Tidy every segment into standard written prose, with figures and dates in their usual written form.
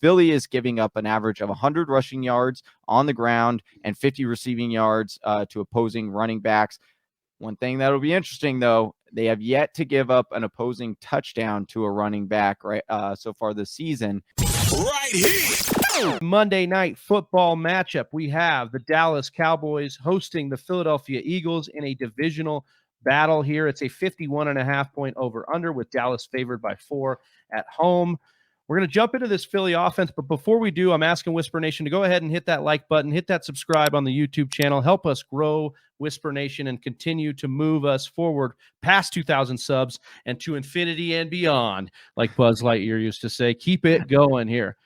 Philly is giving up an average of 100 rushing yards on the ground and 50 receiving yards to opposing running backs. One thing that'll be interesting, though, they have yet to give up an opposing touchdown to a running back so far this season. Right here. Monday night football matchup. We have the Dallas Cowboys hosting the Philadelphia Eagles in a divisional battle here. It's a 51.5 point over-under with Dallas favored by 4 at home. We're going to jump into this Philly offense, but before we do, I'm asking Whisper Nation to go ahead and hit that like button, hit that subscribe on the YouTube channel, help us grow Whisper Nation and continue to move us forward past 2,000 subs and to infinity and beyond, like Buzz Lightyear used to say. Keep it going here.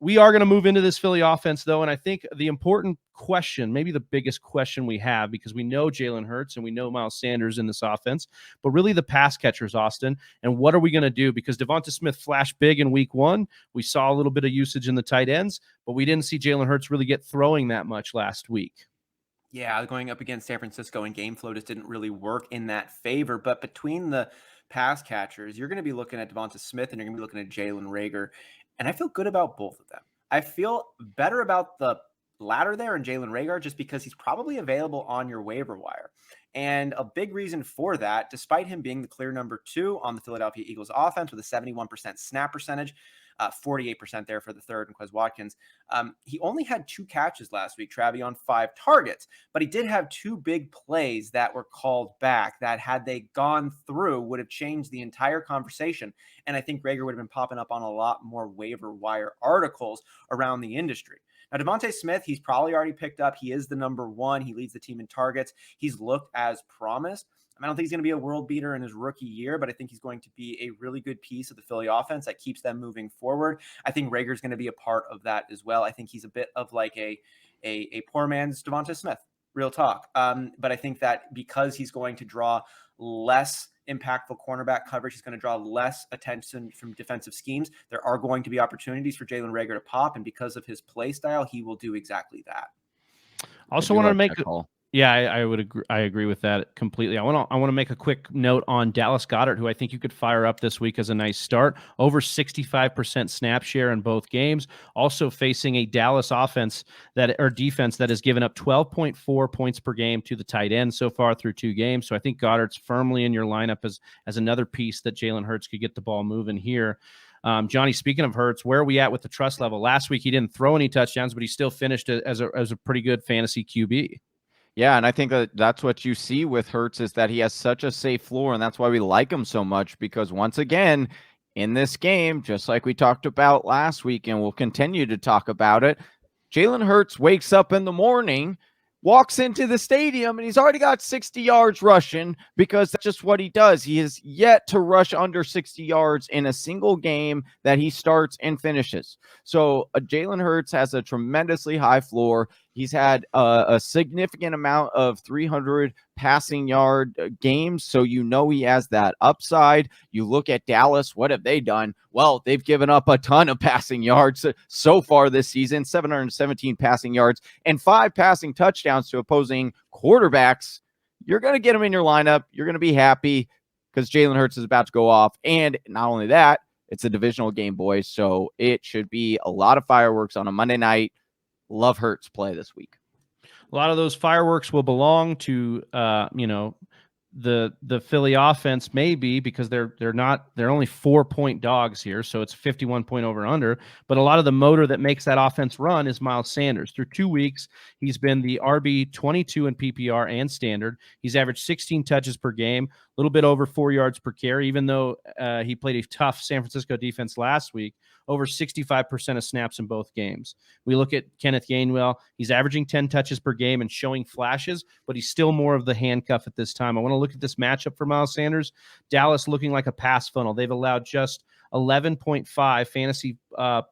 We are going to move into this Philly offense, though, and I think the important question, maybe the biggest question we have, because we know Jalen Hurts and we know Miles Sanders in this offense, but really the pass catchers, Austin, and what are we going to do? Because Devonta Smith flashed big in week 1. We saw a little bit of usage in the tight ends, but we didn't see Jalen Hurts really get throwing that much last week. Yeah, going up against San Francisco and game flow just didn't really work in that favor, but between the pass catchers, you're going to be looking at Devonta Smith and you're going to be looking at Jalen Reagor. And I feel good about both of them. I feel better about the latter there and Jalen Reagor just because he's probably available on your waiver wire. And a big reason for that, despite him being the clear number 2 on the Philadelphia Eagles offense with a 71% snap percentage, 48% there for the third and Quez Watkins. He only had 2 catches last week, Travi, on 5 targets, but he did have 2 big plays that were called back that had they gone through would have changed the entire conversation. And I think Reagor would have been popping up on a lot more waiver wire articles around the industry. Now, Devonta Smith, he's probably already picked up. He is the number 1. He leads the team in targets. He's looked as promised. I don't think he's going to be a world beater in his rookie year, but I think he's going to be a really good piece of the Philly offense that keeps them moving forward. I think Reagor is going to be a part of that as well. I think he's a bit of like a poor man's Devonta Smith, real talk. But I think that because he's going to draw less impactful cornerback coverage, he's going to draw less attention from defensive schemes. There are going to be opportunities for Jalen Reagor to pop, and because of his play style, he will do exactly that. Also want to make a call. Yeah, I would agree. I agree with that completely. I want to make a quick note on Dallas Goedert, who I think you could fire up this week as a nice start. Over 65% snap share in both games. Also facing a Dallas defense that has given up 12.4 points per game to the tight end so far through 2 games. So I think Goddard's firmly in your lineup as another piece that Jalen Hurts could get the ball moving here. Johnny, speaking of Hurts, where are we at with the trust level? Last week he didn't throw any touchdowns, but he still finished as a pretty good fantasy QB. Yeah, and I think that's what you see with Hurts is that he has such a safe floor, and that's why we like him so much, because once again, in this game, just like we talked about last week, and we'll continue to talk about it, Jalen Hurts wakes up in the morning, walks into the stadium, and he's already got 60 yards rushing because that's just what he does. He has yet to rush under 60 yards in a single game that he starts and finishes. So Jalen Hurts has a tremendously high floor. He's had a significant amount of 300 passing yard games, so you know he has that upside. You look at Dallas, what have they done? Well, they've given up a ton of passing yards so far this season, 717 passing yards and 5 passing touchdowns to opposing quarterbacks. You're going to get him in your lineup. You're going to be happy because Jalen Hurts is about to go off. And not only that, it's a divisional game, boys, so it should be a lot of fireworks on a Monday night. Love Hurts play this week. A lot of those fireworks will belong to the Philly offense, maybe because they're only 4-point dogs here, so it's 51 point over under. But a lot of the motor that makes that offense run is Miles Sanders. Through 2 weeks, he's been the RB 22 in PPR and standard. He's averaged 16 touches per game, a little bit over 4 yards per carry, even though he played a tough San Francisco defense last week. Over 65% of snaps in both games. We look at Kenneth Gainwell. He's averaging 10 touches per game and showing flashes, but he's still more of the handcuff at this time. I want to look at this matchup for Miles Sanders. Dallas looking like a pass funnel. They've allowed just 11.5 fantasy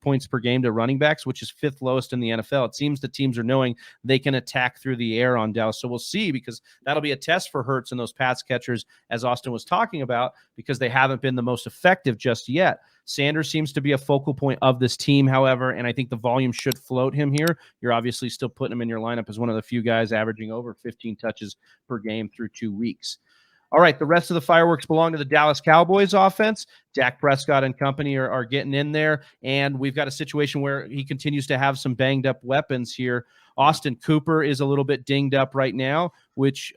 points per game to running backs, which is 5th lowest in the NFL. It seems the teams are knowing they can attack through the air on Dallas. So we'll see, because that'll be a test for Hurts and those pass catchers, as Austin was talking about, because they haven't been the most effective just yet. Sanders seems to be a focal point of this team, however, and I think the volume should float him here. You're obviously still putting him in your lineup as one of the few guys averaging over 15 touches per game through 2 weeks. All right, the rest of the fireworks belong to the Dallas Cowboys offense. Dak Prescott and company are getting in there, and we've got a situation where he continues to have some banged up weapons here. Austin Cooper is a little bit dinged up right now, which,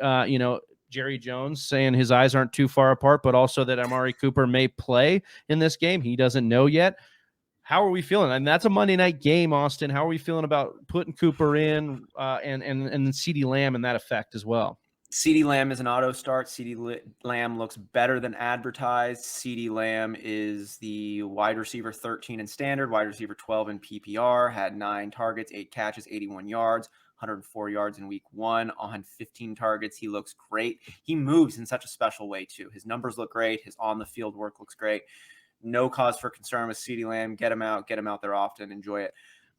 Jerry Jones saying his eyes aren't too far apart, but also that Amari Cooper may play in this game. He doesn't know yet. How are we feeling? And that's a Monday night game, Austin. How are we feeling about putting Cooper in and Ceedee Lamb and that effect as well? Ceedee Lamb is an auto start. Ceedee Lamb looks better than advertised. Ceedee Lamb is the wide receiver 13 in standard, wide receiver 12 in PPR, had 9 targets, 8 catches, 81 yards, 104 yards in week 1 on 15 targets. He looks great. He moves in such a special way too. His numbers look great. His on the field work looks great. No cause for concern with Ceedee Lamb. Get him out there often. Enjoy it.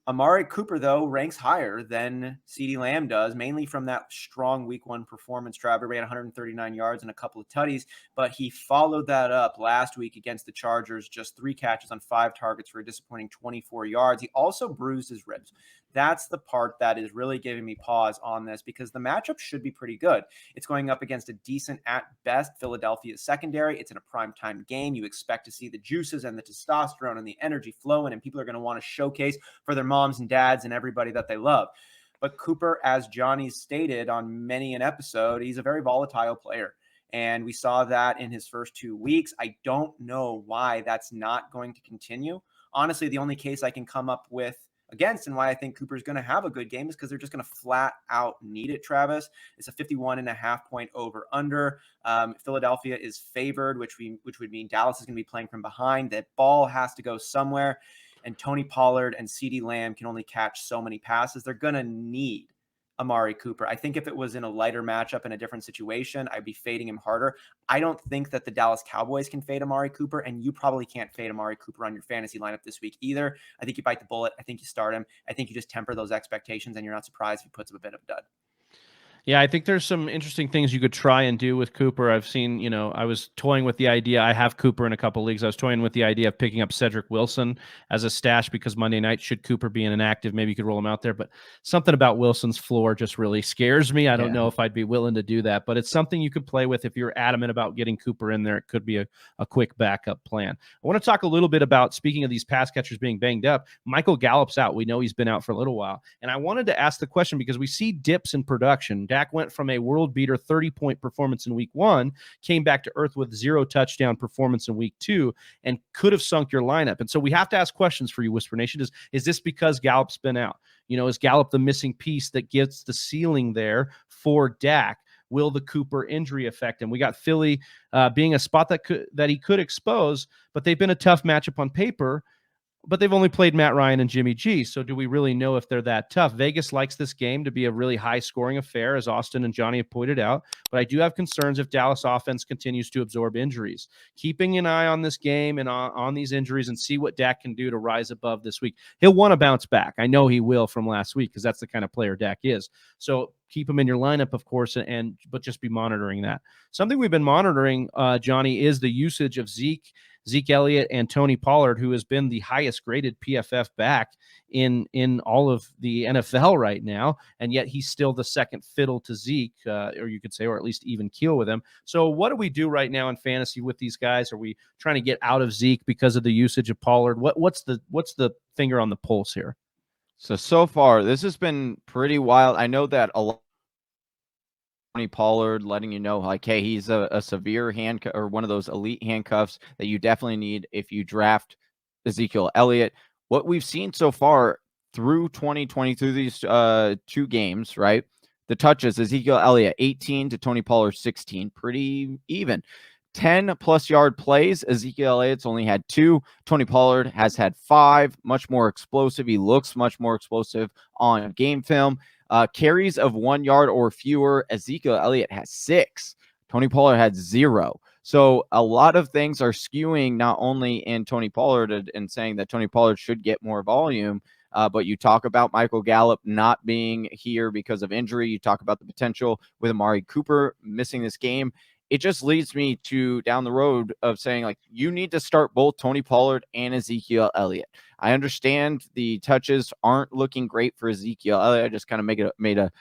Amari Cooper, though, ranks higher than Ceedee Lamb does, mainly from that strong week 1 performance drive. He ran 139 yards and a couple of tutties, but he followed that up last week against the Chargers, just 3 catches on 5 targets for a disappointing 24 yards. He also bruised his ribs. That's the part that is really giving me pause on this because the matchup should be pretty good. It's going up against a decent, at best, Philadelphia secondary. It's in a primetime game. You expect to see the juices and the testosterone and the energy flowing, and people are going to want to showcase for their moms and dads and everybody that they love. But Cooper, as Johnny's stated on many an episode, he's a very volatile player. And we saw that in his first 2 weeks. I don't know why that's not going to continue. Honestly, the only case I can come up with against and why I think Cooper's going to have a good game is because they're just going to flat out need it, Travis. It's a 51.5 point over under. Philadelphia is favored, which would mean Dallas is going to be playing from behind. That ball has to go somewhere. And Tony Pollard and Ceedee Lamb can only catch so many passes. They're going to need Amari Cooper. I think if it was in a lighter matchup in a different situation, I'd be fading him harder. I don't think that the Dallas Cowboys can fade Amari Cooper, and you probably can't fade Amari Cooper on your fantasy lineup this week either. I think you bite the bullet. I think you start him. I think you just temper those expectations, and you're not surprised if he puts up a bit of a dud. Yeah, I think there's some interesting things you could try and do with Cooper. I've seen, I was toying with the idea. I have Cooper in a couple leagues. I was toying with the idea of picking up Cedrick Wilson as a stash because Monday night, should Cooper be in an active, maybe you could roll him out there. But something about Wilson's floor just really scares me. I don't know if I'd be willing to do that, but it's something you could play with if you're adamant about getting Cooper in there. It could be a quick backup plan. I want to talk a little bit about, speaking of these pass catchers being banged up, Michael Gallup's out. We know he's been out for a little while. And I wanted to ask the question because we see dips in production. Dak went from a world beater 30-point performance in week 1, came back to earth with 0 touchdown performance in week 2, and could have sunk your lineup. And so we have to ask questions for you, Whisper Nation. Is this because Gallup's been out? Is Gallup the missing piece that gets the ceiling there for Dak? Will the Cooper injury affect him? We got Philly being a spot that he could expose, but they've been a tough matchup on paper. But they've only played Matt Ryan and Jimmy G. So do we really know if they're that tough? Vegas likes this game to be a really high-scoring affair, as Austin and Johnny have pointed out. But I do have concerns if Dallas offense continues to absorb injuries. Keeping an eye on this game and on these injuries and see what Dak can do to rise above this week. He'll want to bounce back. I know he will from last week because that's the kind of player Dak is. So keep him in your lineup, of course, but just be monitoring that. Something we've been monitoring, Johnny, is the usage of Zeke Elliott and Tony Pollard, who has been the highest graded PFF back in all of the NFL right now, and yet he's still the second fiddle to Zeke, or you could say, or at least even keel with him. So what do we do right now in fantasy with these guys? Are we trying to get out of Zeke because of the usage of Pollard? What's the finger on the pulse here? So far, this has been pretty wild. I know that a lot Tony Pollard letting you know, like, hey, he's a severe handcuff or one of those elite handcuffs that you definitely need if you draft Ezekiel Elliott. What we've seen so far through 2020, through these 2 games, right? The touches, Ezekiel Elliott 18 to Tony Pollard 16, pretty even. 10+ yard plays, Ezekiel Elliott's only had 2. Tony Pollard has had 5, much more explosive. He looks much more explosive on game film. Carries of 1 yard or fewer, Ezekiel Elliott has 6. Tony Pollard had 0. So a lot of things are skewing not only in Tony Pollard and saying that Tony Pollard should get more volume, but you talk about Michael Gallup not being here because of injury. You talk about the potential with Amari Cooper missing this game. It just leads me to down the road of saying, like, you need to start both Tony Pollard and Ezekiel Elliott. I understand the touches aren't looking great for Ezekiel Elliott. I just kind of made a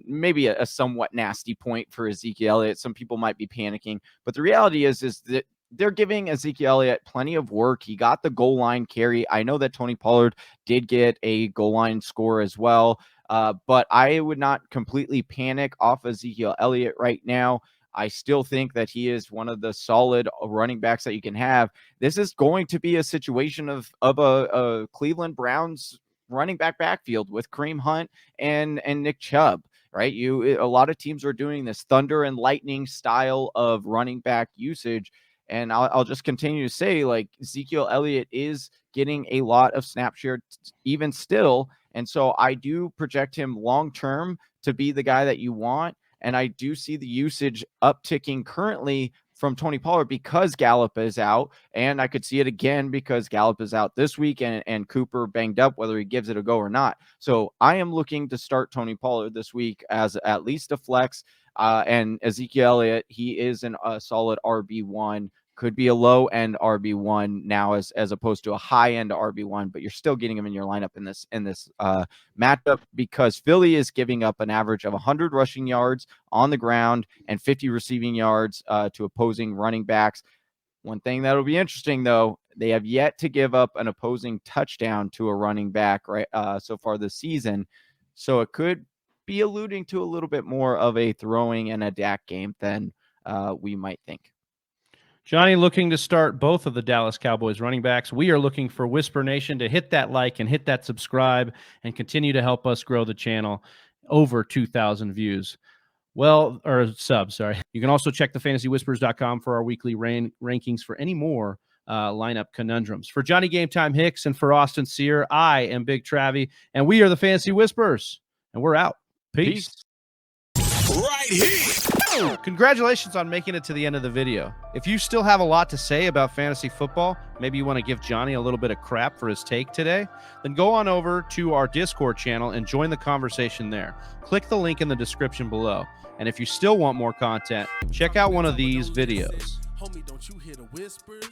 maybe a somewhat nasty point for Ezekiel Elliott. Some people might be panicking, but the reality is that they're giving Ezekiel Elliott plenty of work. He got the goal line carry. I know that Tony Pollard did get a goal line score as well, but I would not completely panic off Ezekiel Elliott right now. I still think that he is one of the solid running backs that you can have. This is going to be a situation of a Cleveland Browns running backfield with Kareem Hunt and Nick Chubb, right? A lot of teams are doing this thunder and lightning style of running back usage. And I'll just continue to say, like, Ezekiel Elliott is getting a lot of snap share even still. And so I do project him long-term to be the guy that you want. And I do see the usage upticking currently from Tony Pollard because Gallup is out. And I could see it again because Gallup is out this week and Cooper banged up, whether he gives it a go or not. So I am looking to start Tony Pollard this week as at least a flex. And Ezekiel Elliott, he is a solid RB1. Could be a low-end RB1 now as opposed to a high-end RB1, but you're still getting him in your lineup in this matchup because Philly is giving up an average of 100 rushing yards on the ground and 50 receiving yards to opposing running backs. One thing that'll be interesting, though, they have yet to give up an opposing touchdown to a running back right so far this season, so it could be alluding to a little bit more of a throwing and a Dak game than we might think. Johnny looking to start both of the Dallas Cowboys running backs. We are looking for Whisper Nation to hit that like and hit that subscribe and continue to help us grow the channel over 2,000 views. Or subs, sorry. You can also check thefantasywhispers.com for our weekly rankings for any more lineup conundrums. For Johnny Game Time Hicks and for Austin Sear, I am Big Travie, and we are the Fantasy Whispers, and we're out. Peace. Right here. Congratulations on making it to the end of the video. If you still have a lot to say about fantasy football, maybe you want to give Johnny a little bit of crap for his take today, then go on over to our Discord channel and join the conversation there. Click the link in the description below. And if you still want more content, check out one of these videos. Homie, don't you hear the whispers?